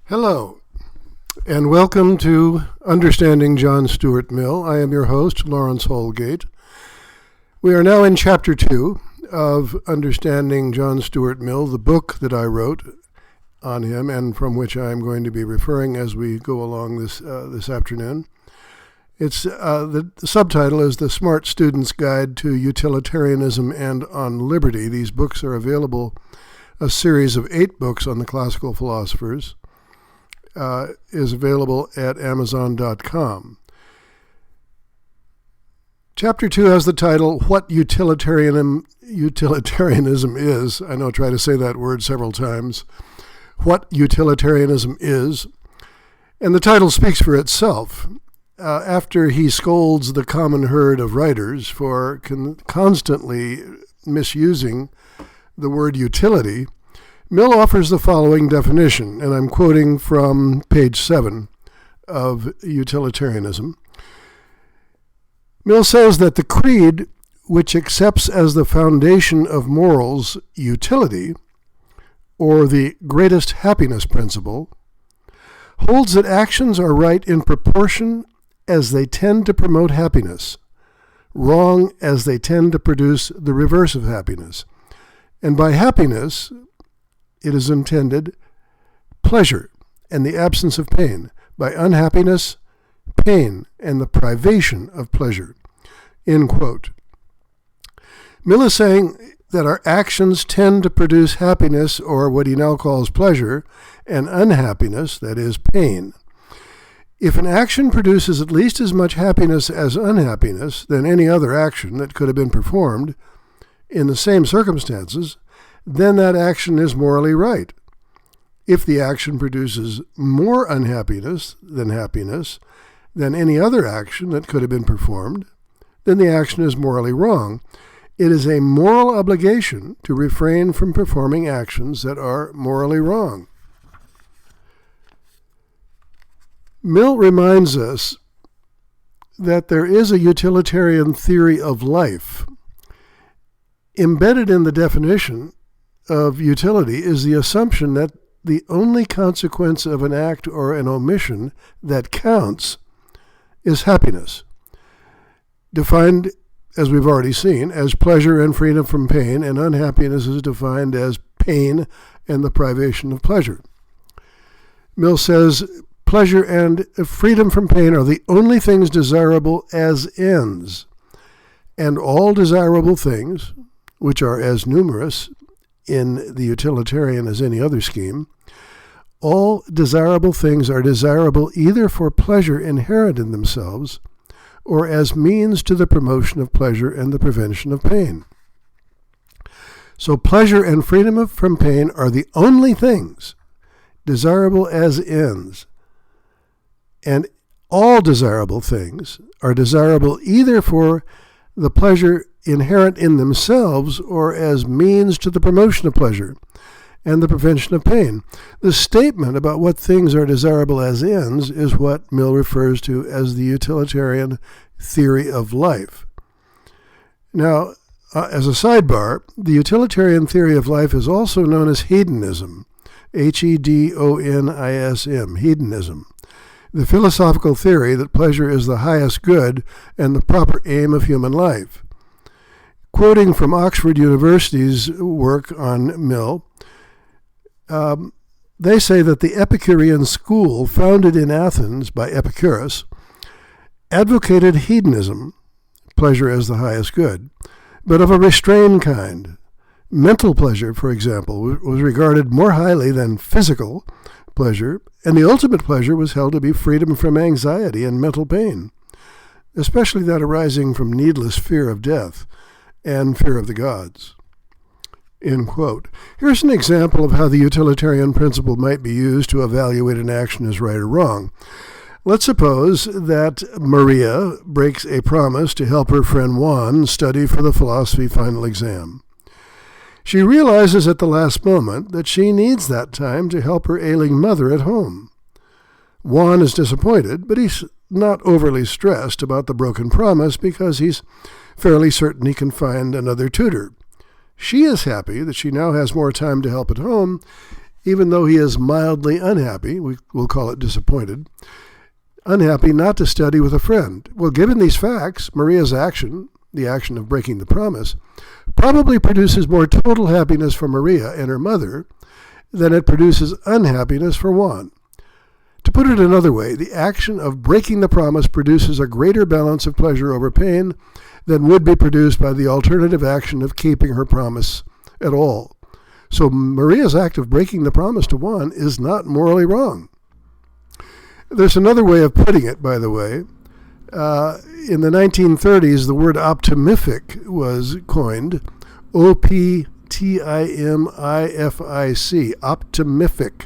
Hello, and welcome to Understanding John Stuart Mill. I am your host, Lawrence Holgate. We are now in Chapter 2 of Understanding John Stuart Mill, the book that I wrote on him and from which I am going to be referring as we go along this afternoon. It's the subtitle is The Smart Student's Guide to Utilitarianism and on Liberty. These books are available, a series of 8 books on the classical philosophers. Is available at Amazon.com. Chapter 2 has the title, What Utilitarianism Is. I know I try to say that word several times. What Utilitarianism Is. And the title speaks for itself. After he scolds the common herd of writers for constantly misusing the word utility, Mill offers the following definition, and I'm quoting from page 7 of Utilitarianism. Mill says that the creed, which accepts as the foundation of morals utility, or the greatest happiness principle, holds that actions are right in proportion as they tend to promote happiness, wrong as they tend to produce the reverse of happiness, and by happiness it is intended pleasure and the absence of pain, by unhappiness, pain and the privation of pleasure. End quote. Mill is saying that our actions tend to produce happiness, or what he now calls pleasure, and unhappiness, that is, pain. If an action produces at least as much happiness as unhappiness than any other action that could have been performed in the same circumstances, then that action is morally right. If the action produces more unhappiness than happiness than any other action that could have been performed, then the action is morally wrong. It is a moral obligation to refrain from performing actions that are morally wrong. Mill reminds us that there is a utilitarian theory of life. Embedded in the definition of utility is the assumption that the only consequence of an act or an omission that counts is happiness, defined, as we've already seen, as pleasure and freedom from pain, and unhappiness is defined as pain and the privation of pleasure. Mill says pleasure and freedom from pain are the only things desirable as ends, and all desirable things, which are as numerous in the utilitarian as any other scheme, all desirable things are desirable either for pleasure inherent in themselves or as means to the promotion of pleasure and the prevention of pain. So pleasure and freedom from pain are the only things desirable as ends, and all desirable things are desirable either for the pleasure inherent in themselves or as means to the promotion of pleasure and the prevention of pain. The statement about what things are desirable as ends is what Mill refers to as the utilitarian theory of life. Now, as a sidebar, the utilitarian theory of life is also known as hedonism, Hedonism, hedonism, the philosophical theory that pleasure is the highest good and the proper aim of human life. Quoting from Oxford University's work on Mill, they say that the Epicurean school, founded in Athens by Epicurus, advocated hedonism, pleasure as the highest good, but of a restrained kind. Mental pleasure, for example, was regarded more highly than physical pleasure, and the ultimate pleasure was held to be freedom from anxiety and mental pain, especially that arising from needless fear of death and fear of the gods. End quote. Here's an example of how the utilitarian principle might be used to evaluate an action as right or wrong. Let's suppose that Maria breaks a promise to help her friend Juan study for the philosophy final exam. She realizes at the last moment that she needs that time to help her ailing mother at home. Juan is disappointed, but he's not overly stressed about the broken promise because he's fairly certain he can find another tutor. She is happy that she now has more time to help at home, even though he is mildly unhappy, we'll call it disappointed, unhappy not to study with a friend. Well, given these facts, Maria's action, the action of breaking the promise, probably produces more total happiness for Maria and her mother than it produces unhappiness for Juan. To put it another way, the action of breaking the promise produces a greater balance of pleasure over pain than would be produced by the alternative action of keeping her promise at all. So Maria's act of breaking the promise to Juan is not morally wrong. There's another way of putting it, by the way. In the 1930s, the word optimific was coined, O-P-T-I-M-I-F-I-C, optimific.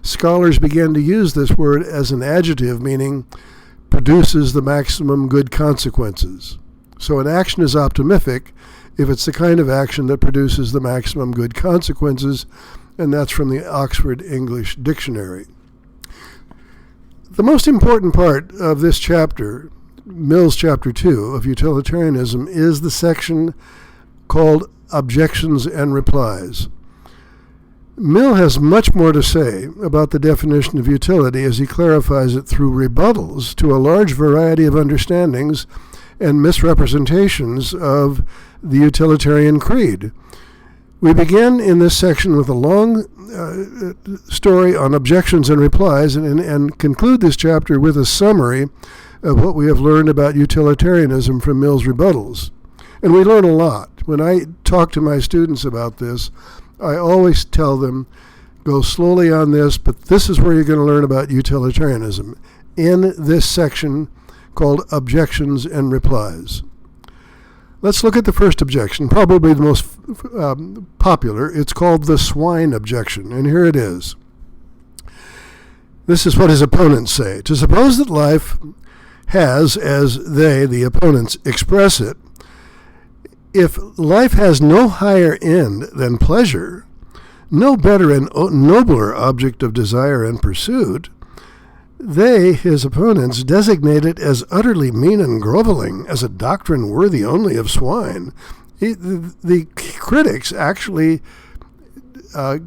Scholars began to use this word as an adjective, meaning produces the maximum good consequences. So an action is optimific if it's the kind of action that produces the maximum good consequences, and that's from the Oxford English Dictionary. The most important part of this chapter, Mill's chapter 2 of Utilitarianism, is the section called Objections and Replies. Mill has much more to say about the definition of utility as he clarifies it through rebuttals to a large variety of understandings and misrepresentations of the utilitarian creed. We begin in this section with a long story on objections and replies and conclude this chapter with a summary of what we have learned about utilitarianism from Mill's rebuttals. And we learn a lot. When I talk to my students about this, I always tell them, go slowly on this, but this is where you're going to learn about utilitarianism, in this section called Objections and Replies. Let's look at the first objection, probably the most popular. It's called the swine-objection, and here it is. This is what his opponents say. To suppose that life has, as they, the opponents, express it, if life has no higher end than pleasure, no better and nobler object of desire and pursuit, they, his opponents, designate it as utterly mean and groveling, as a doctrine worthy only of swine. The critics actually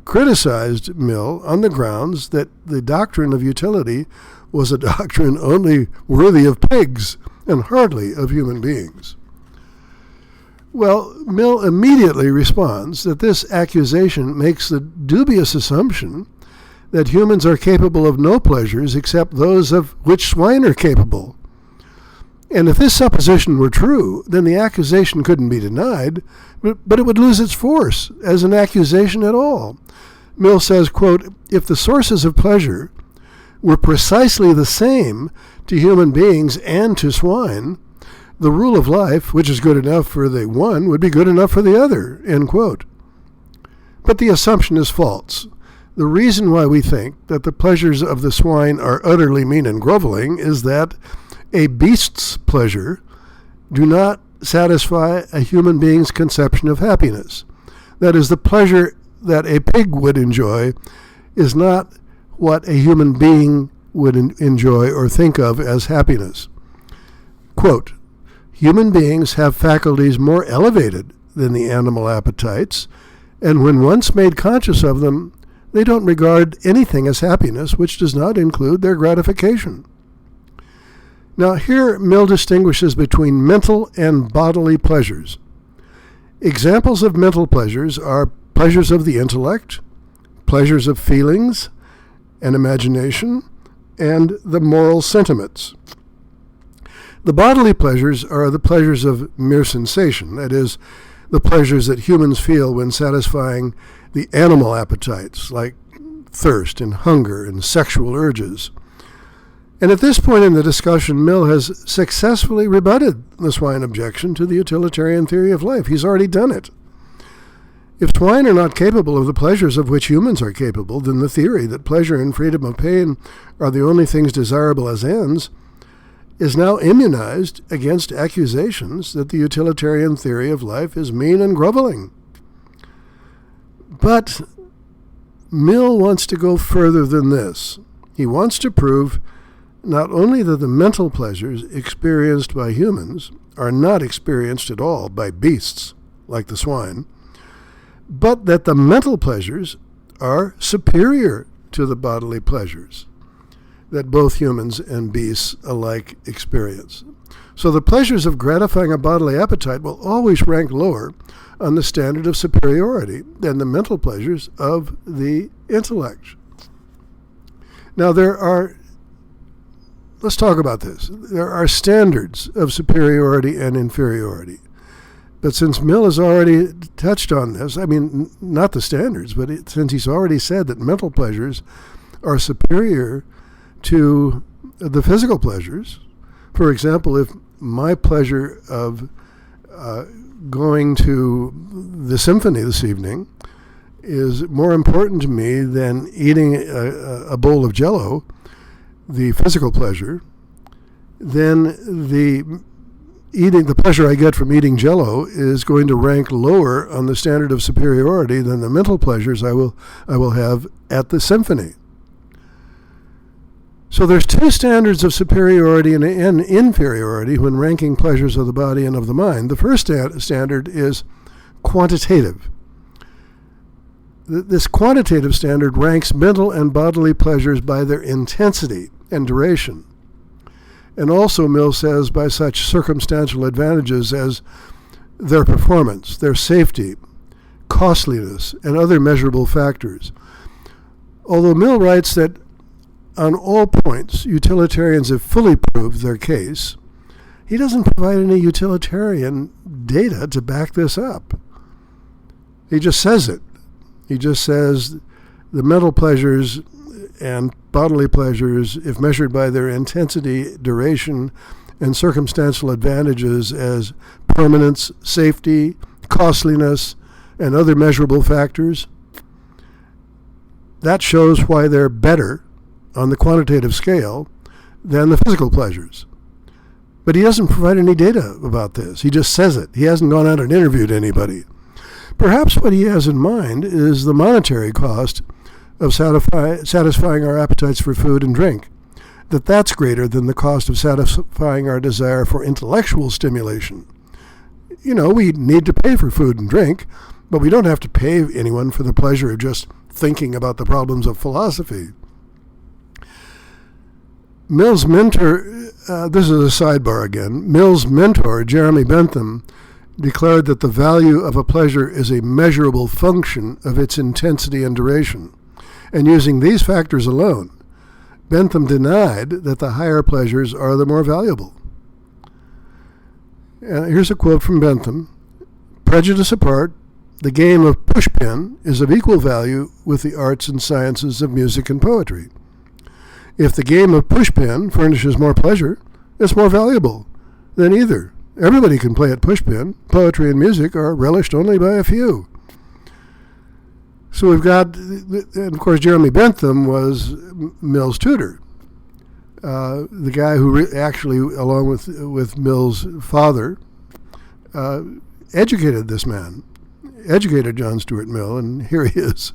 criticized Mill on the grounds that the doctrine of utility was a doctrine only worthy of pigs and hardly of human beings. Well, Mill immediately responds that this accusation makes the dubious assumption that humans are capable of no pleasures except those of which swine are capable. And if this supposition were true, then the accusation couldn't be denied, but it would lose its force as an accusation at all. Mill says, quote, if the sources of pleasure were precisely the same to human beings and to swine, the rule of life, which is good enough for the one, would be good enough for the other, end quote. But the assumption is false. The reason why we think that the pleasures of the swine are utterly mean and groveling is that a beast's pleasure do not satisfy a human being's conception of happiness. That is, the pleasure that a pig would enjoy is not what a human being would enjoy or think of as happiness. Quote, human beings have faculties more elevated than the animal appetites, and when once made conscious of them, they don't regard anything as happiness which does not include their gratification. Now here Mill distinguishes between mental and bodily pleasures. Examples of mental pleasures are pleasures of the intellect, pleasures of feelings and imagination, and the moral sentiments. The bodily pleasures are the pleasures of mere sensation, that is, the pleasures that humans feel when satisfying the animal appetites, like thirst and hunger and sexual urges. And at this point in the discussion, Mill has successfully rebutted the swine objection to the utilitarian theory of life. He's already done it. If swine are not capable of the pleasures of which humans are capable, then the theory that pleasure and freedom of pain are the only things desirable as ends is now immunized against accusations that the utilitarian theory of life is mean and groveling. But Mill wants to go further than this. He wants to prove not only that the mental pleasures experienced by humans are not experienced at all by beasts, like the swine, but that the mental pleasures are superior to the bodily pleasures that both humans and beasts alike experience. So the pleasures of gratifying a bodily appetite will always rank lower on the standard of superiority than the mental pleasures of the intellect. Now let's talk about this. There are standards of superiority and inferiority. But since Mill has already touched on this, I mean, not the standards, but since he's already said that mental pleasures are superior to the physical pleasures, for example, if my pleasure of going to the symphony this evening is more important to me than eating a bowl of Jell-O, the physical pleasure, then the pleasure I get from eating Jell-O is going to rank lower on the standard of superiority than the mental pleasures I will have at the symphony. So there's two standards of superiority and inferiority when ranking pleasures of the body and of the mind. The first standard is quantitative. This quantitative standard ranks mental and bodily pleasures by their intensity and duration, and also, Mill says, by such circumstantial advantages as their performance, their safety, costliness, and other measurable factors. Although Mill writes that on all points utilitarians have fully proved their case, he doesn't provide any utilitarian data to back this up. He just says it. He just says the mental pleasures and bodily pleasures, if measured by their intensity, duration, and circumstantial advantages as permanence, safety, costliness, and other measurable factors, that shows why they're better on the quantitative scale than the physical pleasures. But he doesn't provide any data about this. He just says it. He hasn't gone out and interviewed anybody. Perhaps what he has in mind is the monetary cost of satisfying our appetites for food and drink, that's greater than the cost of satisfying our desire for intellectual stimulation. You know, we need to pay for food and drink, but we don't have to pay anyone for the pleasure of just thinking about the problems of philosophy. Mill's mentor, this is a sidebar again, Mill's mentor, Jeremy Bentham, declared that the value of a pleasure is a measurable function of its intensity and duration. And using these factors alone, Bentham denied that the higher pleasures are the more valuable. Here's a quote from Bentham. Prejudice apart, the game of pushpin is of equal value with the arts and sciences of music and poetry. If the game of pushpin furnishes more pleasure, it's more valuable than either. Everybody can play at pushpin. Poetry and music are relished only by a few. So we've got, and of course, Jeremy Bentham was Mill's tutor, the guy who actually, along with Mill's father, educated this man, educated John Stuart Mill, and here he is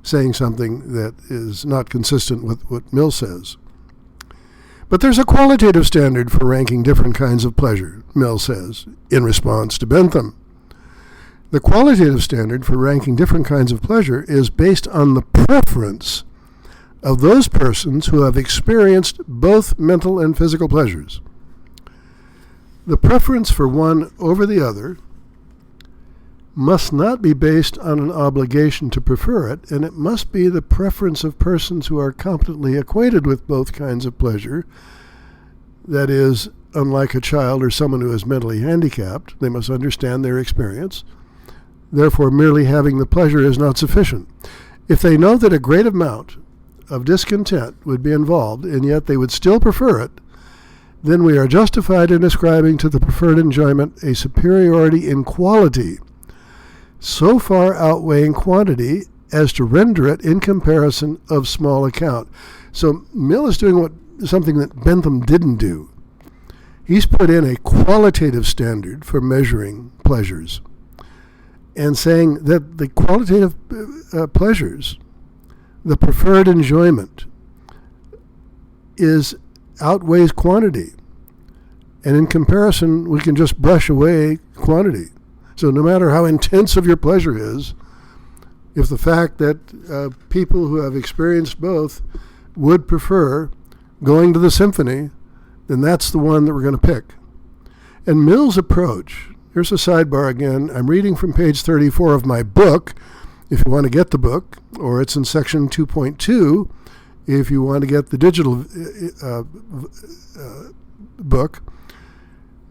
saying something that is not consistent with what Mill says. But there's a qualitative standard for ranking different kinds of pleasure, Mill says, in response to Bentham. The qualitative standard for ranking different kinds of pleasure is based on the preference of those persons who have experienced both mental and physical pleasures. The preference for one over the other must not be based on an obligation to prefer it, and it must be the preference of persons who are competently acquainted with both kinds of pleasure. That is, unlike a child or someone who is mentally handicapped, they must understand their experience. Therefore, merely having the pleasure is not sufficient. If they know that a great amount of discontent would be involved, and yet they would still prefer it, then we are justified in ascribing to the preferred enjoyment a superiority in quality, so far outweighing quantity as to render it in comparison of small account. So Mill is doing something that Bentham didn't do. He's put in a qualitative standard for measuring pleasures and saying that the qualitative pleasures, the preferred enjoyment, outweighs quantity. And in comparison, we can just brush away quantity. So no matter how intensive your pleasure is, if the fact that people who have experienced both would prefer going to the symphony, then that's the one that we're going to pick. And Mill's approach, here's a sidebar again. I'm reading from page 34 of my book, if you want to get the book, or it's in section 2.2, if you want to get the digital book.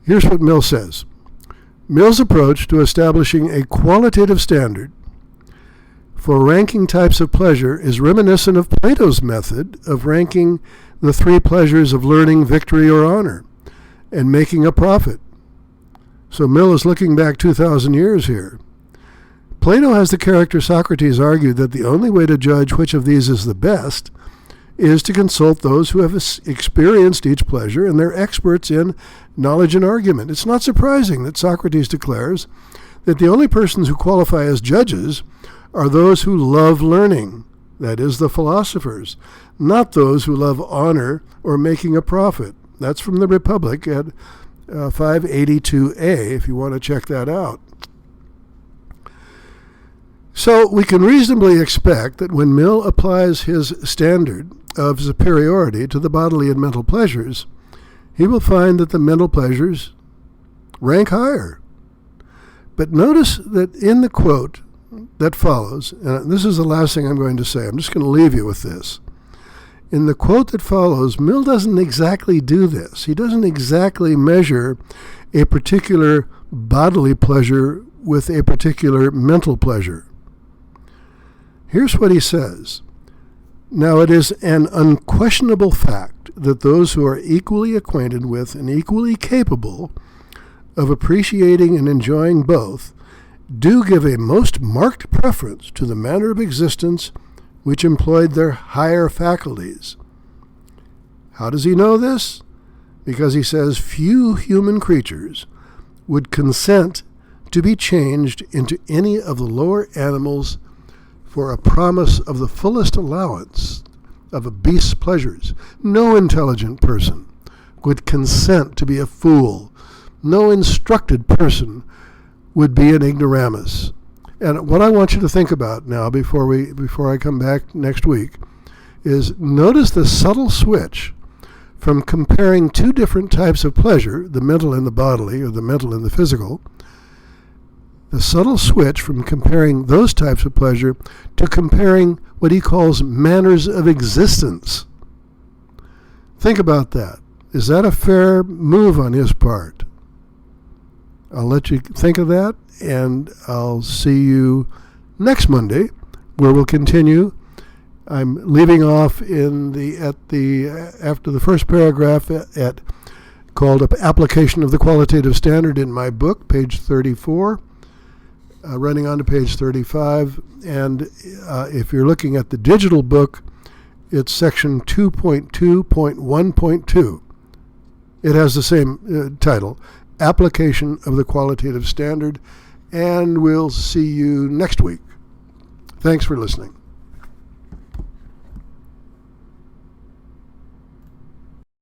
Here's what Mill says. Mill's approach to establishing a qualitative standard for ranking types of pleasure is reminiscent of Plato's method of ranking the three pleasures of learning, victory, or honor, and making a profit. So Mill is looking back 2,000 years here. Plato has the character Socrates argued that the only way to judge which of these is the best is to consult those who have experienced each pleasure, and they're experts in knowledge and argument. It's not surprising that Socrates declares that the only persons who qualify as judges are those who love learning, that is, the philosophers, not those who love honor or making a profit. That's from the Republic at 582a, if you want to check that out. So we can reasonably expect that when Mill applies his standard of superiority to the bodily and mental pleasures, he will find that the mental pleasures rank higher. But notice that in the quote that follows, and this is the last thing I'm going to say, I'm just going to leave you with this. In the quote that follows, Mill doesn't exactly do this. He doesn't exactly measure a particular bodily pleasure with a particular mental pleasure. Here's what he says. Now, it is an unquestionable fact that those who are equally acquainted with and equally capable of appreciating and enjoying both do give a most marked preference to the manner of existence which employed their higher faculties. How does he know this? Because he says few human creatures would consent to be changed into any of the lower animals for a promise of the fullest allowance of a beast's pleasures. No intelligent person would consent to be a fool. No instructed person would be an ignoramus. And what I want you to think about now before I come back next week is notice the subtle switch from comparing two different types of pleasure, the mental and the bodily, or the mental and the physical, the subtle switch from comparing those types of pleasure to comparing what he calls manners of existence. Think about that. Is that a fair move on his part? I'll let you think of that, and I'll see you next Monday, where we'll continue. I'm leaving off after the first paragraph called Application of the Qualitative Standard in my book, page 34. Running on to page 35, and if you're looking at the digital book, it's section 2.2.1.2. It has the same title, Application of the Qualitative Standard, and we'll see you next week. Thanks for listening.